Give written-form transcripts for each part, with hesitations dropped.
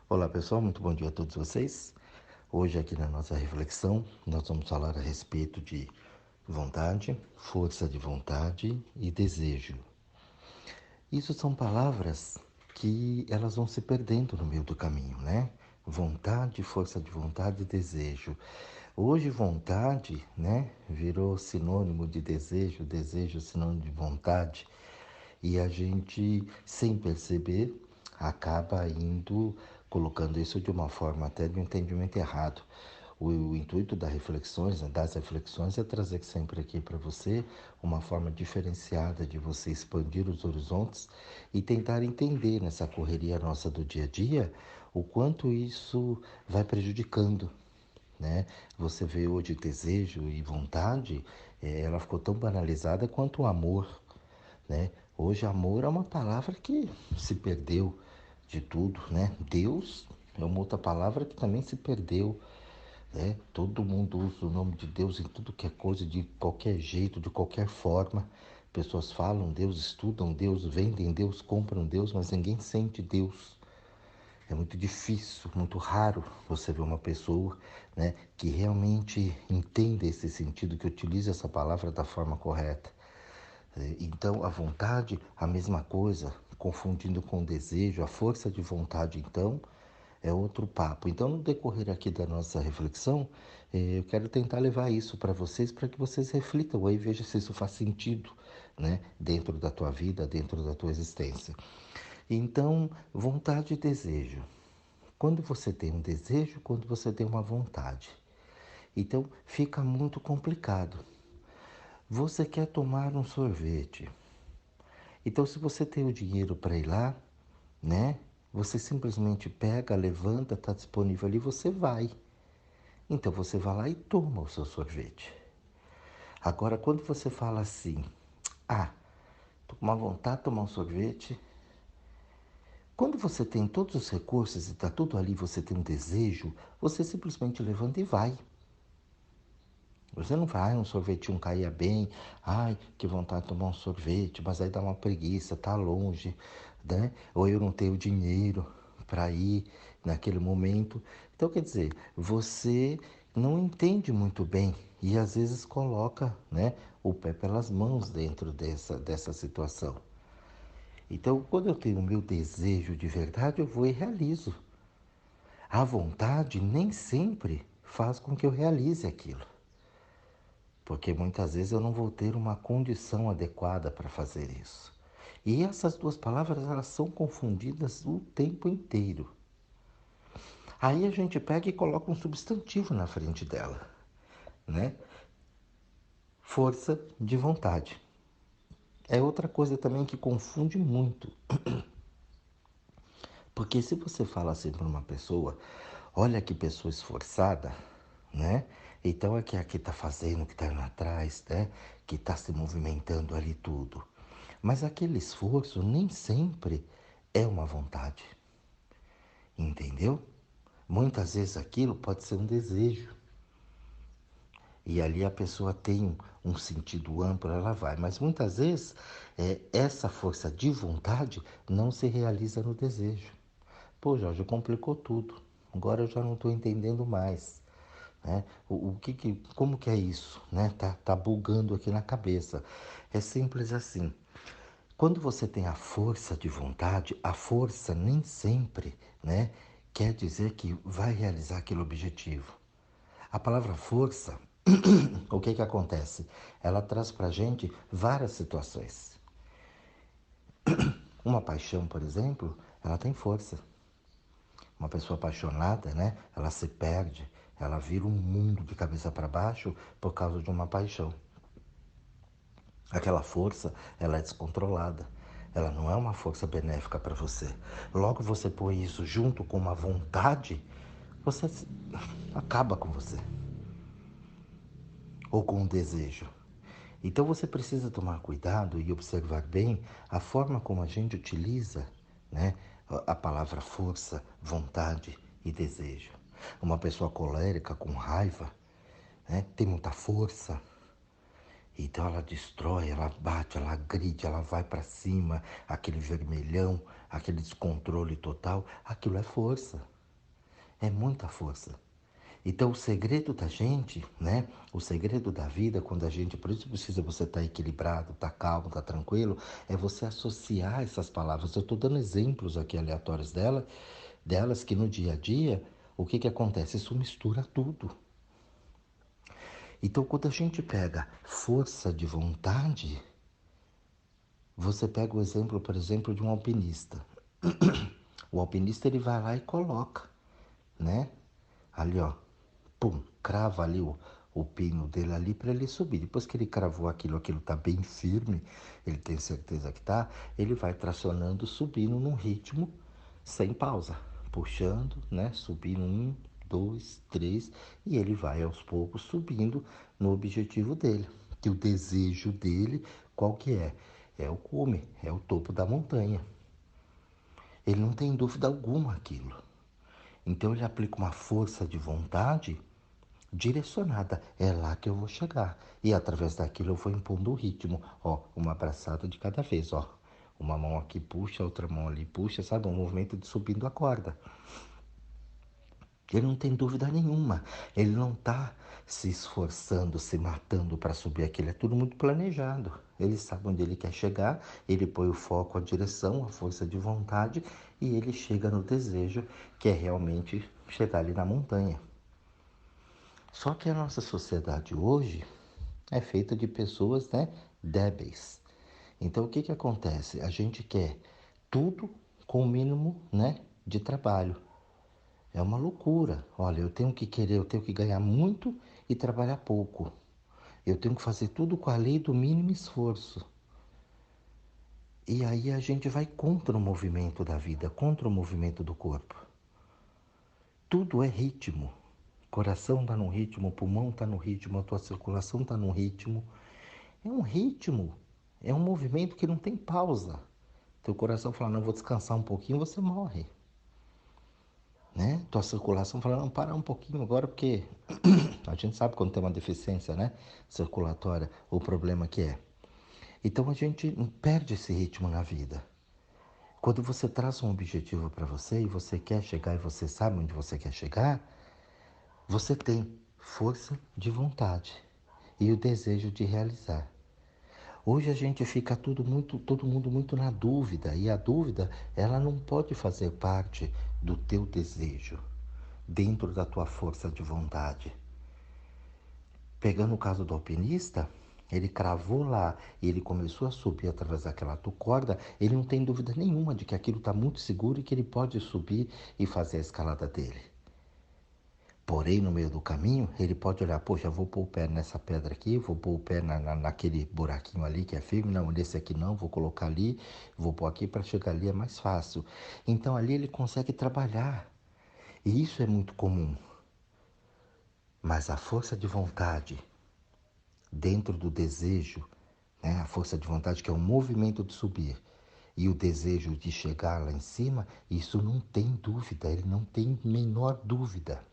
Olá pessoal, muito bom dia a todos vocês. Hoje aqui na nossa reflexão nós vamos falar a respeito de vontade, força de vontade e desejo. Isso são palavras que elas vão se perdendo no meio do caminho, né? Vontade, força de vontade e desejo. Hoje vontade, né, virou sinônimo de desejo, desejo sinônimo de vontade. E a gente, sem perceber, acaba indo colocando isso de uma forma até de um entendimento errado. O intuito das reflexões é trazer sempre aqui para você uma forma diferenciada de você expandir os horizontes e tentar entender nessa correria nossa do dia a dia o quanto isso vai prejudicando, né? Você vê hoje desejo e vontade, ela ficou tão banalizada quanto o amor, né? Hoje amor é uma palavra que se perdeu de tudo, né? Deus é uma outra palavra que também se perdeu, né? Todo mundo usa o nome de Deus em tudo que é coisa, de qualquer jeito, de qualquer forma. Pessoas falam Deus, estudam Deus, vendem Deus, compram Deus, mas ninguém sente Deus. É muito difícil, muito raro você ver uma pessoa, né, que realmente entenda esse sentido, que utilize essa palavra da forma correta. Então, a vontade, a mesma coisa, confundindo com o desejo, a força de vontade, então, é outro papo. Então, no decorrer aqui da nossa reflexão, eu quero tentar levar isso para que vocês reflitam aí, vejam se isso faz sentido, né, dentro da tua vida, dentro da tua existência. Então, vontade e desejo. Quando você tem um desejo, quando você tem uma vontade. Então, fica muito complicado. Você quer tomar um sorvete. Então, se você tem o dinheiro para ir lá, né? Você simplesmente pega, levanta, está disponível ali, você vai. Então, você vai lá e toma o seu sorvete. Agora, quando você fala assim, tô com uma vontade de tomar um sorvete. Quando você tem todos os recursos e está tudo ali, você tem um desejo, você simplesmente levanta e vai. Você não vai, um sorvetinho caia bem, ai, que vontade de tomar um sorvete, mas aí dá uma preguiça, tá longe, né? Ou eu não tenho dinheiro para ir naquele momento. Então, quer dizer, você não entende muito bem e às vezes coloca, né, o pé pelas mãos dentro dessa situação. Então, quando eu tenho o meu desejo de verdade, eu vou e realizo. A vontade nem sempre faz com que eu realize aquilo, porque muitas vezes eu não vou ter uma condição adequada para fazer isso. E essas duas palavras, elas são confundidas o tempo inteiro. Aí a gente pega e coloca um substantivo na frente dela, né? Força de vontade. É outra coisa também que confunde muito. Porque se você fala assim para uma pessoa, olha que pessoa esforçada, né? Então é que aqui está fazendo, que está indo atrás, né? Que está se movimentando ali tudo. Mas aquele esforço nem sempre é uma vontade, entendeu? Muitas vezes aquilo pode ser um desejo. E ali a pessoa tem um sentido amplo, ela vai. Mas muitas vezes essa força de vontade não se realiza no desejo. Pô, Jorge, complicou tudo. Agora eu já não estou entendendo mais, né? Como que é isso, né? Tá bugando aqui na cabeça. É simples assim. Quando você tem a força de vontade, a força nem sempre, né, quer dizer que vai realizar aquele objetivo. A palavra força, o que acontece? Ela traz pra gente várias situações. Uma paixão, por exemplo, ela tem força. Uma pessoa apaixonada, né? Ela se perde, ela vira um mundo de cabeça para baixo por causa de uma paixão. Aquela força, ela é descontrolada. Ela não é uma força benéfica para você. Logo você põe isso junto com uma vontade, você acaba com você. Ou com um desejo. Então você precisa tomar cuidado e observar bem a forma como a gente utiliza, né, a palavra força, vontade e desejo. Uma pessoa colérica, com raiva, né, tem muita força, então ela destrói, ela bate, ela agride, ela vai para cima, aquele vermelhão, aquele descontrole total, aquilo é força. É muita força. Então, o segredo da gente, né? O segredo da vida, quando a gente, por isso precisa você estar equilibrado, estar calmo, estar tranquilo, é você associar essas palavras. Eu estou dando exemplos aqui aleatórios delas que no dia a dia, o que acontece? Isso mistura tudo. Então, quando a gente pega força de vontade, você pega o exemplo, por exemplo, de um alpinista. O alpinista ele vai lá e coloca, né? Ali, ó, pum, crava ali o pino dele ali para ele subir. Depois que ele cravou aquilo tá bem firme, ele tem certeza que tá, ele vai tracionando, subindo num ritmo sem pausa, puxando, né? Subindo 1, 2, 3, e ele vai aos poucos subindo no objetivo dele. Que o desejo dele, qual que é? É o cume, é o topo da montanha. Ele não tem dúvida alguma aquilo. Então ele aplica uma força de vontade direcionada. É lá que eu vou chegar. E através daquilo eu vou impondo o ritmo. Ó, uma abraçada de cada vez, ó. Uma mão aqui puxa, outra mão ali puxa, sabe? Um movimento de subindo a corda. Ele não tem dúvida nenhuma. Ele não está se esforçando, se matando para subir aquilo. É tudo muito planejado. Ele sabe onde ele quer chegar, ele põe o foco, a direção, a força de vontade e ele chega no desejo, que é realmente chegar ali na montanha. Só que a nossa sociedade hoje é feita de pessoas, né, débeis. Então o que acontece? A gente quer tudo com o mínimo, né, de trabalho. É uma loucura. Olha, eu tenho que querer, eu tenho que ganhar muito e trabalhar pouco. Eu tenho que fazer tudo com a lei do mínimo esforço. E aí a gente vai contra o movimento da vida, contra o movimento do corpo. Tudo é ritmo. O coração está no ritmo, o pulmão está no ritmo, a tua circulação está no ritmo. É um ritmo, é um movimento que não tem pausa. Teu coração fala, não, vou descansar um pouquinho, você morre. Né? Tua circulação fala, não, para um pouquinho agora, porque a gente sabe quando tem uma deficiência, né, circulatória, o problema que é. Então a gente perde esse ritmo na vida. Quando você traz um objetivo para você e você quer chegar e você sabe onde você quer chegar, você tem força de vontade e o desejo de realizar. Hoje a gente fica todo mundo muito na dúvida, e a dúvida, ela não pode fazer parte do teu desejo, dentro da tua força de vontade. Pegando o caso do alpinista, ele cravou lá e ele começou a subir através daquela corda, ele não tem dúvida nenhuma de que aquilo está muito seguro e que ele pode subir e fazer a escalada dele. Porém, no meio do caminho, ele pode olhar, poxa, vou pôr o pé nessa pedra aqui, vou pôr o pé naquele buraquinho ali que é firme, não, nesse aqui não, vou colocar ali, vou pôr aqui para chegar ali, é mais fácil. Então ali ele consegue trabalhar, e isso é muito comum. Mas a força de vontade, dentro do desejo, né, a força de vontade que é o movimento de subir, e o desejo de chegar lá em cima, isso não tem dúvida, ele não tem menor dúvida.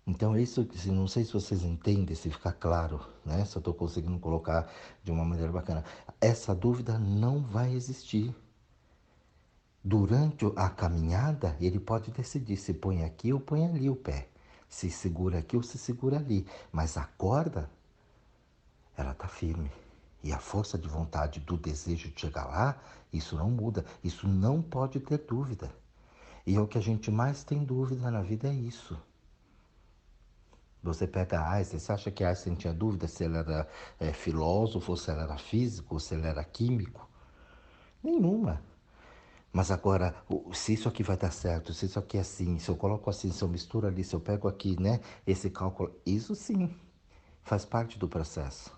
Então isso, não sei se vocês entendem, se ficar claro, né? Se eu estou conseguindo colocar de uma maneira bacana. Essa dúvida não vai existir. Durante a caminhada, ele pode decidir se põe aqui ou põe ali o pé. Se segura aqui ou se segura ali. Mas a corda, ela está firme. E a força de vontade do desejo de chegar lá, isso não muda. Isso não pode ter dúvida. E é o que a gente mais tem dúvida na vida, é isso. Você pega Einstein, você acha que Einstein tinha dúvida se ele era filósofo, se ele era físico, se ele era químico? Nenhuma. Mas agora, se isso aqui vai dar certo, se isso aqui é assim, se eu coloco assim, se eu misturo ali, se eu pego aqui, né, esse cálculo, isso sim faz parte do processo.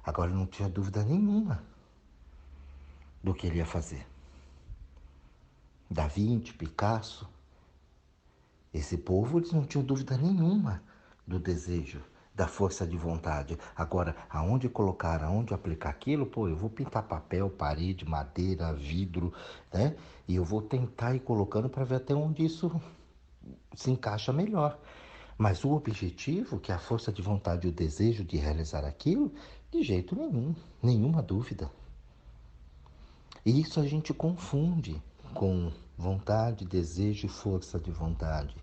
Agora, ele não tinha dúvida nenhuma do que ele ia fazer. Da Vinci, Picasso, esse povo, eles não tinham dúvida nenhuma do desejo, da força de vontade. Agora, aonde colocar, aonde aplicar aquilo, pô, eu vou pintar papel, parede, madeira, vidro, né? E eu vou tentar ir colocando para ver até onde isso se encaixa melhor. Mas o objetivo, que é a força de vontade e o desejo de realizar aquilo, de jeito nenhum, nenhuma dúvida. E isso a gente confunde com vontade, desejo e força de vontade.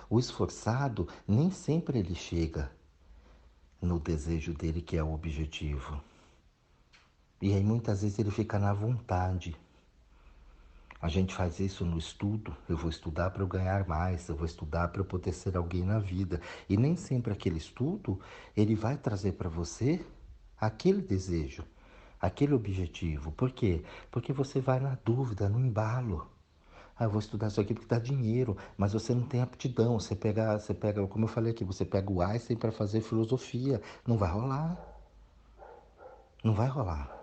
O esforçado nem sempre ele chega no desejo dele, que é o objetivo. E aí muitas vezes ele fica na vontade. A gente faz isso no estudo. Eu vou estudar para eu ganhar mais, eu vou estudar para eu poder ser alguém na vida. E nem sempre aquele estudo, ele vai trazer para você aquele desejo, aquele objetivo. Por quê? Porque você vai na dúvida, no embalo. Ah, eu vou estudar isso aqui porque dá dinheiro, mas você não tem aptidão. Você pega, como eu falei aqui, você pega o Einstein para fazer filosofia. Não vai rolar. Não vai rolar.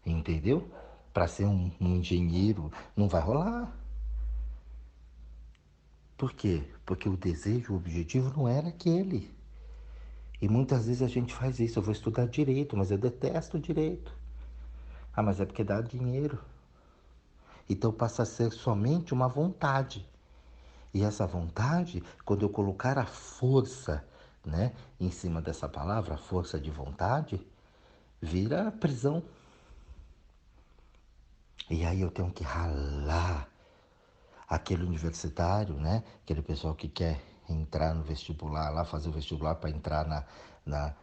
Entendeu? Para ser um engenheiro, não vai rolar. Por quê? Porque o desejo, o objetivo não era aquele. E muitas vezes a gente faz isso. Eu vou estudar direito, mas eu detesto direito. Ah, mas é porque dá dinheiro. Então passa a ser somente uma vontade. E essa vontade, quando eu colocar a força, né, em cima dessa palavra, a força de vontade, vira prisão. E aí eu tenho que ralar. Aquele universitário, né? Aquele pessoal que quer entrar no vestibular lá, fazer o vestibular para entrar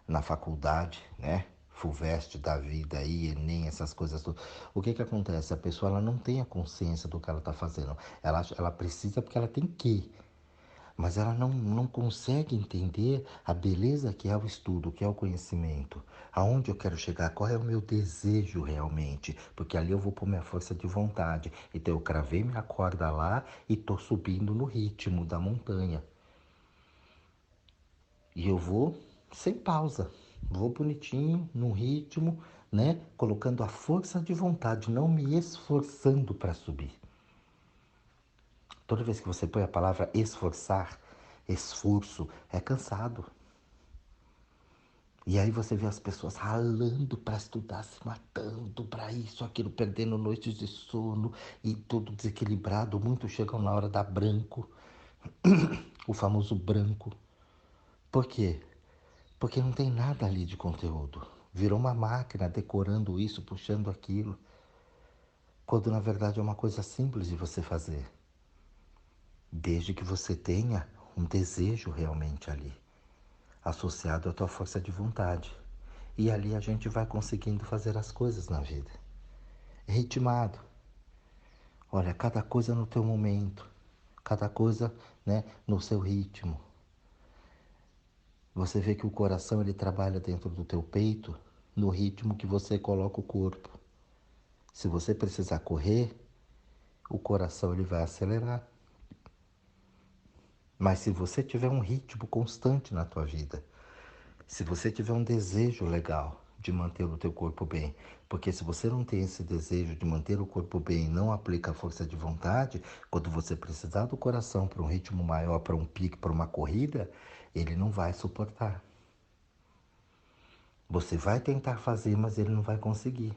na faculdade, né? FUVEST da vida aí, Enem, essas coisas todas. O que acontece? A pessoa ela não tem a consciência do que ela está fazendo. Ela precisa porque ela tem que. Mas ela não consegue entender a beleza que é o estudo, que é o conhecimento. Aonde eu quero chegar, qual é o meu desejo realmente. Porque ali eu vou pôr minha força de vontade. Então eu cravei minha corda lá e estou subindo no ritmo da montanha. E eu vou sem pausa. Vou bonitinho, num ritmo, né? Colocando a força de vontade, não me esforçando para subir. Toda vez que você põe a palavra esforçar, esforço, é cansado. E aí você vê as pessoas ralando para estudar, se matando para isso, aquilo, perdendo noites de sono e tudo desequilibrado. Muitos chegam na hora da branco, o famoso branco. Por quê? Porque não tem nada ali de conteúdo. Virou uma máquina decorando isso, puxando aquilo. Quando na verdade é uma coisa simples de você fazer. Desde que você tenha um desejo realmente ali, associado à tua força de vontade. E ali a gente vai conseguindo fazer as coisas na vida. Ritmado. Olha, cada coisa no teu momento, cada coisa, né, no seu ritmo. Você vê que o coração ele trabalha dentro do teu peito no ritmo que você coloca o corpo. Se você precisar correr, o coração ele vai acelerar. Mas se você tiver um ritmo constante na tua vida, se você tiver um desejo legal de manter o teu corpo bem, porque se você não tem esse desejo de manter o corpo bem e não aplica a força de vontade, quando você precisar do coração para um ritmo maior, para um pique, para uma corrida, ele não vai suportar. Você vai tentar fazer, mas ele não vai conseguir.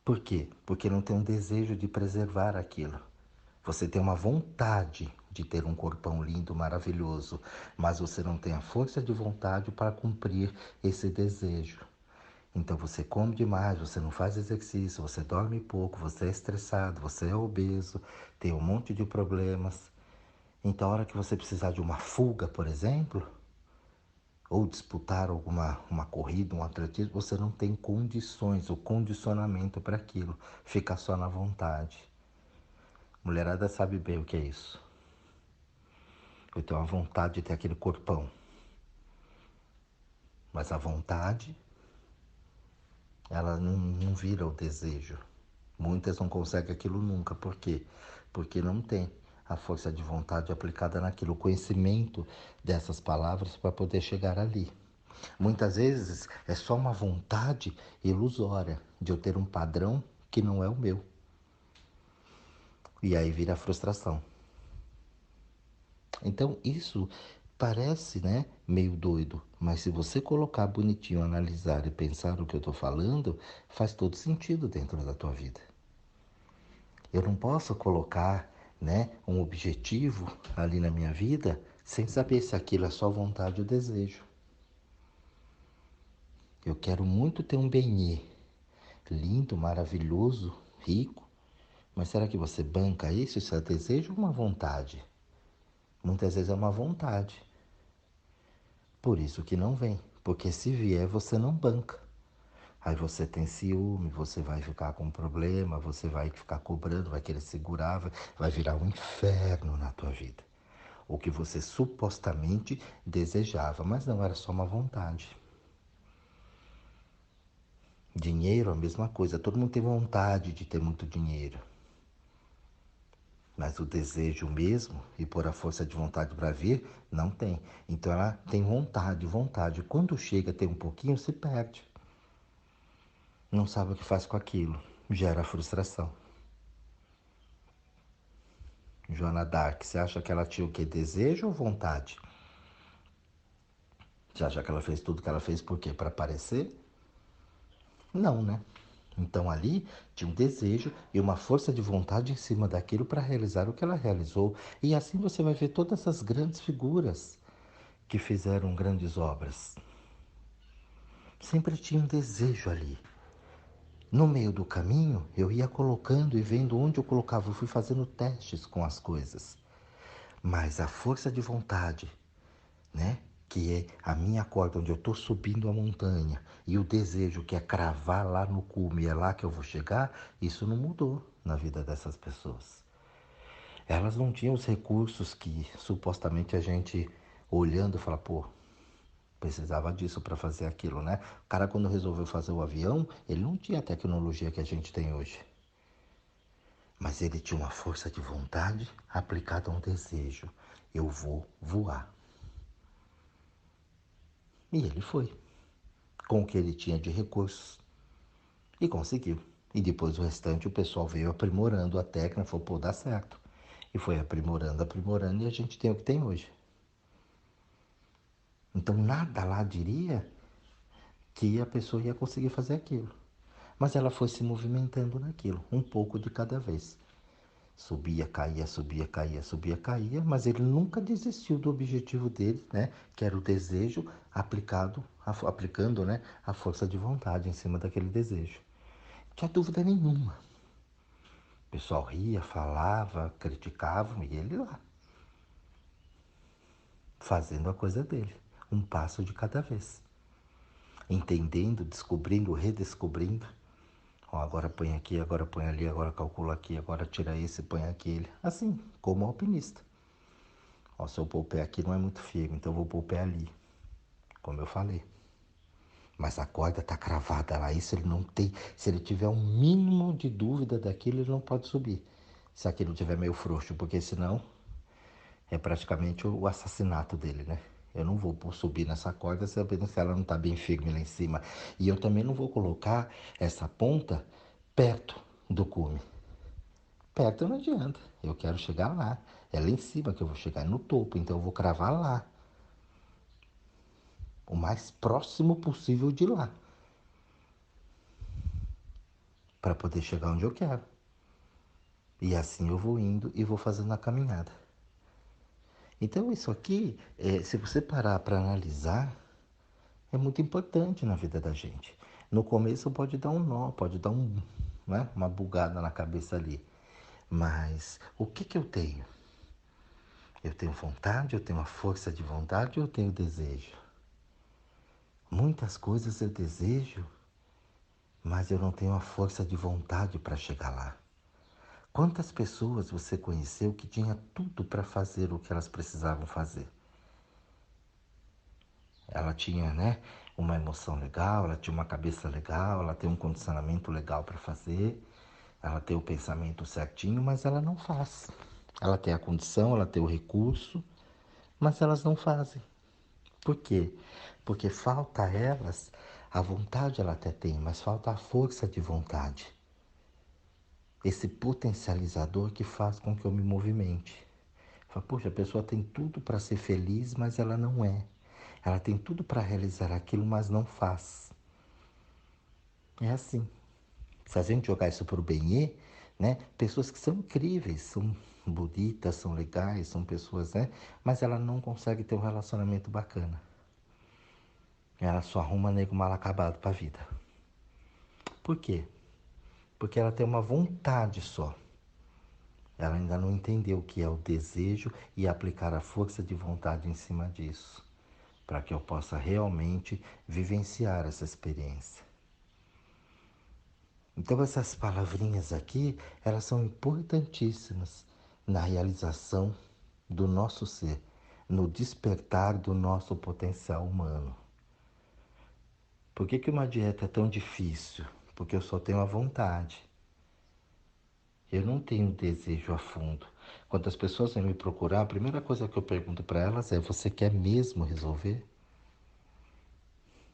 Por quê? Porque não tem um desejo de preservar aquilo. Você tem uma vontade de ter um corpão lindo, maravilhoso, mas você não tem a força de vontade para cumprir esse desejo. Então você come demais, você não faz exercício, você dorme pouco, você é estressado, você é obeso, tem um monte de problemas. Então a hora que você precisar de uma fuga, por exemplo, ou disputar uma corrida, um atletismo, você não tem condições, o condicionamento para aquilo, fica só na vontade. Mulherada sabe bem o que é isso. Eu tenho a vontade de ter aquele corpão, mas a vontade, ela não vira o desejo. Muitas não conseguem aquilo nunca. Por quê? Porque não tem a força de vontade aplicada naquilo, o conhecimento dessas palavras para poder chegar ali. Muitas vezes é só uma vontade ilusória de eu ter um padrão que não é o meu. E aí vira a frustração. Então isso parece, né, meio doido, mas se você colocar bonitinho, analisar e pensar o que eu estou falando, faz todo sentido dentro da tua vida. Eu não posso colocar, né, um objetivo ali na minha vida sem saber se aquilo é só vontade ou desejo. Eu quero muito ter um benê lindo, maravilhoso, rico, Mas será que você banca isso? Isso é desejo ou uma vontade? Muitas vezes é uma vontade. Por isso que não vem. Porque se vier, você não banca. Aí você tem ciúme, você vai ficar com problema, você vai ficar cobrando, vai querer segurar, vai virar um inferno na tua vida. O que você supostamente desejava, mas não era só uma vontade. Dinheiro, a mesma coisa. Todo mundo tem vontade de ter muito dinheiro. Mas o desejo mesmo, e pôr a força de vontade para vir, não tem. Então ela tem vontade, vontade. Quando chega, tem um pouquinho, se perde. Não sabe o que faz com aquilo. Gera frustração. Joana Dark, você acha que ela tinha o quê? Desejo ou vontade? Você acha que ela fez tudo que ela fez por quê? Para aparecer? Não, né? Então ali tinha um desejo e uma força de vontade em cima daquilo para realizar o que ela realizou. E assim você vai ver todas essas grandes figuras que fizeram grandes obras. Sempre tinha um desejo ali. No meio do caminho, eu ia colocando e vendo onde eu colocava. Eu fui fazendo testes com as coisas. Mas a força de vontade, né? Que é a minha corda onde eu estou subindo a montanha e o desejo que é cravar lá no cume, é lá que eu vou chegar, isso não mudou na vida dessas pessoas. Elas não tinham os recursos que supostamente a gente olhando fala, pô, precisava disso para fazer aquilo, né? O cara quando resolveu fazer o avião, ele não tinha a tecnologia que a gente tem hoje. Mas ele tinha uma força de vontade aplicada a um desejo. Eu vou voar. E ele foi, com o que ele tinha de recursos. E conseguiu. E depois o restante o pessoal veio aprimorando a técnica, falou, pô, dá certo. E foi aprimorando, aprimorando, e a gente tem o que tem hoje. Então nada lá diria que a pessoa ia conseguir fazer aquilo. Mas ela foi se movimentando naquilo, um pouco de cada vez. Subia, caía, subia, caía, subia, caía, mas ele nunca desistiu do objetivo dele, né? Que era o desejo aplicando, né, a força de vontade em cima daquele desejo. Não tinha dúvida nenhuma. O pessoal ria, falava, criticava, e ele lá, fazendo a coisa dele, um passo de cada vez. Entendendo, descobrindo, redescobrindo. Ó, agora põe aqui, agora põe ali, agora calcula aqui, agora tira esse, põe aquele. Assim, como alpinista. Ó, se eu pôr o pé aqui não é muito firme, então eu vou pôr o pé ali, como eu falei. Mas a corda tá cravada lá, isso ele não tem. Se ele tiver um mínimo de dúvida daquilo, ele não pode subir. Se aquilo tiver meio frouxo, porque senão é praticamente o assassinato dele, né? Eu não vou subir nessa corda sabendo se ela não tá bem firme lá em cima. E eu também não vou colocar essa ponta perto do cume. Perto não adianta. Eu quero chegar lá. É lá em cima que eu vou chegar, no topo. Então eu vou cravar lá. O mais próximo possível de lá. Para poder chegar onde eu quero. E assim eu vou indo e vou fazendo a caminhada. Então isso aqui, se você parar para analisar, é muito importante na vida da gente. No começo pode dar um nó, pode dar né, uma bugada na cabeça ali. Mas o que eu tenho? Eu tenho vontade, eu tenho uma força de vontade, eu tenho desejo. Muitas coisas eu desejo, mas eu não tenho a força de vontade para chegar lá. Quantas pessoas você conheceu que tinha tudo para fazer o que elas precisavam fazer? Ela tinha, né, uma emoção legal, ela tinha uma cabeça legal, ela tem um condicionamento legal para fazer, ela tem o pensamento certinho, mas ela não faz. Ela tem a condição, ela tem o recurso, mas elas não fazem. Por quê? Porque falta a elas, a vontade ela até tem, mas falta a força de vontade. Esse potencializador que faz com que eu me movimente. Fala, poxa, a pessoa tem tudo para ser feliz, mas ela não é. Ela tem tudo para realizar aquilo, mas não faz. É assim. Se a gente jogar isso para o Benê, né? Pessoas que são incríveis, são bonitas, são legais, são pessoas, né? Mas ela não consegue ter um relacionamento bacana. Ela só arruma nego mal acabado para a vida. Por quê? Porque ela tem uma vontade só. Ela ainda não entendeu o que é o desejo e aplicar a força de vontade em cima disso, para que eu possa realmente vivenciar essa experiência. Então essas palavrinhas aqui, elas são importantíssimas na realização do nosso ser, no despertar do nosso potencial humano. Por que uma dieta é tão difícil? Porque eu só tenho a vontade. Eu não tenho desejo a fundo. Quando as pessoas vêm me procurar, a primeira coisa que eu pergunto para elas é: você quer mesmo resolver?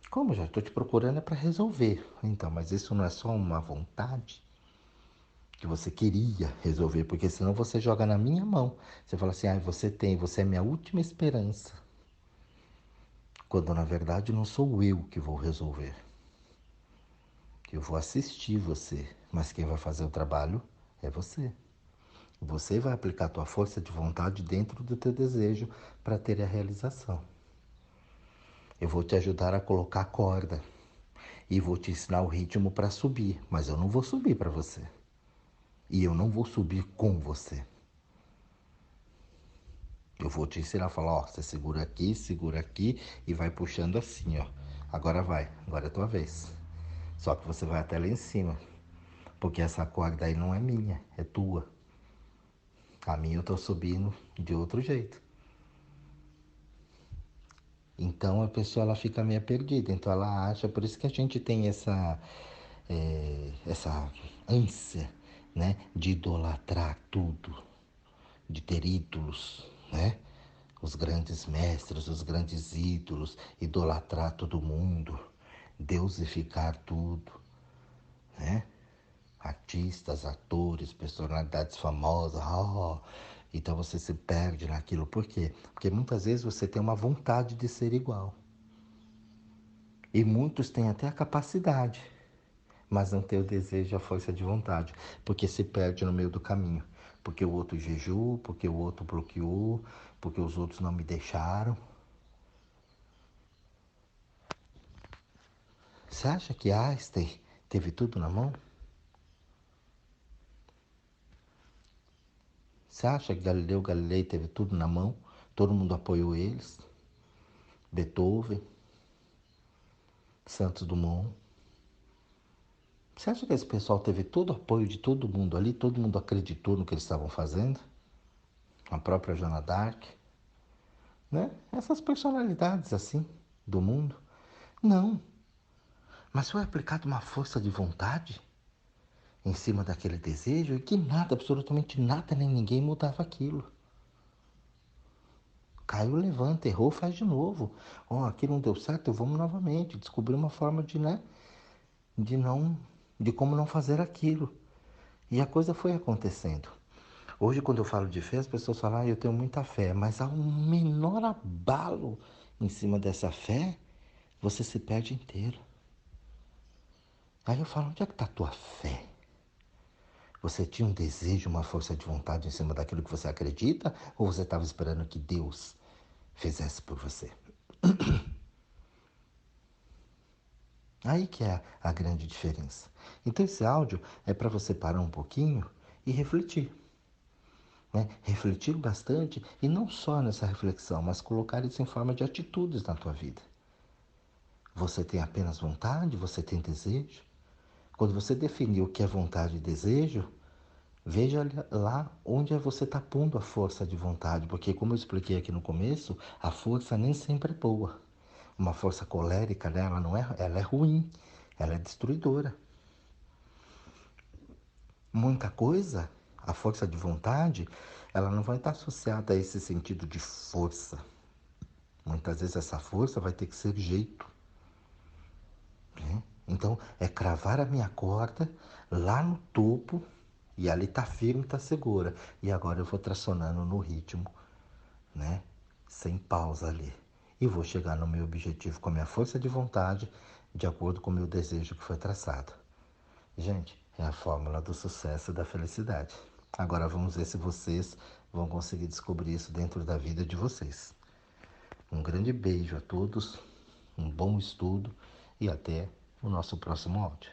Como já estou te procurando é para resolver. Então, mas isso não é só uma vontade que você queria resolver, porque senão você joga na minha mão. Você fala assim: você é minha última esperança. Quando na verdade não sou eu que vou resolver. Eu vou assistir você, mas quem vai fazer o trabalho é você. Você vai aplicar a tua força de vontade dentro do teu desejo para ter a realização. Eu vou te ajudar a colocar a corda e vou te ensinar o ritmo para subir, mas eu não vou subir para você. E eu não vou subir com você. Eu vou te ensinar a falar, ó, você segura aqui e vai puxando assim, ó. Agora vai, agora é a tua vez. Só que você vai até lá em cima, porque essa corda aí não é minha, é tua. A minha eu tô subindo de outro jeito. Então a pessoa ela fica meio perdida, então ela acha, por isso que a gente tem essa ânsia, né, de idolatrar tudo, de ter ídolos, né? Os grandes mestres, os grandes ídolos, idolatrar todo mundo, deusificar tudo, né? Artistas, atores, personalidades famosas, então você se perde naquilo. Por quê? Porque muitas vezes você tem uma vontade de ser igual. E muitos têm até a capacidade, mas não tem o desejo, a força de vontade, porque se perde no meio do caminho. Porque o outro jejuou, porque o outro bloqueou, porque os outros não me deixaram. Você acha que Einstein teve tudo na mão? Você acha que Galileu Galilei teve tudo na mão? Todo mundo apoiou eles? Beethoven, Santos Dumont. Você acha que esse pessoal teve todo o apoio de todo mundo ali? Todo mundo acreditou no que eles estavam fazendo? A própria Joana d'Arc, né? Essas personalidades assim do mundo. Não. Mas foi aplicada uma força de vontade em cima daquele desejo e que nada, absolutamente nada, nem ninguém mudava aquilo. Caiu, levanta, errou, faz de novo. Ó, aqui não deu certo, vamos novamente. Descobrir uma forma de, né, de não, de como não fazer aquilo. E a coisa foi acontecendo. Hoje, quando eu falo de fé, as pessoas falam, eu tenho muita fé, mas há um menor abalo em cima dessa fé, você se perde inteiro. Aí eu falo, onde é que está a tua fé? Você tinha um desejo, uma força de vontade em cima daquilo que você acredita? Ou você estava esperando que Deus fizesse por você? Aí que é a grande diferença. Então esse áudio é para você parar um pouquinho e refletir. Né? Refletir bastante e não só nessa reflexão, mas colocar isso em forma de atitudes na tua vida. Você tem apenas vontade? Você tem desejo? Quando você definir o que é vontade e desejo, veja lá onde você está pondo a força de vontade, porque como eu expliquei aqui no começo, a força nem sempre é boa. Uma força colérica, né, ela é ruim, ela é destruidora. Muita coisa, a força de vontade, ela não vai estar associada a esse sentido de força. Muitas vezes essa força vai ter que ser jeito. Né? Então, é cravar a minha corda lá no topo e ali tá firme, tá segura. E agora eu vou tracionando no ritmo, né? Sem pausa ali. E vou chegar no meu objetivo com a minha força de vontade, de acordo com o meu desejo que foi traçado. Gente, é a fórmula do sucesso e da felicidade. Agora vamos ver se vocês vão conseguir descobrir isso dentro da vida de vocês. Um grande beijo a todos, um bom estudo e até o nosso próximo áudio.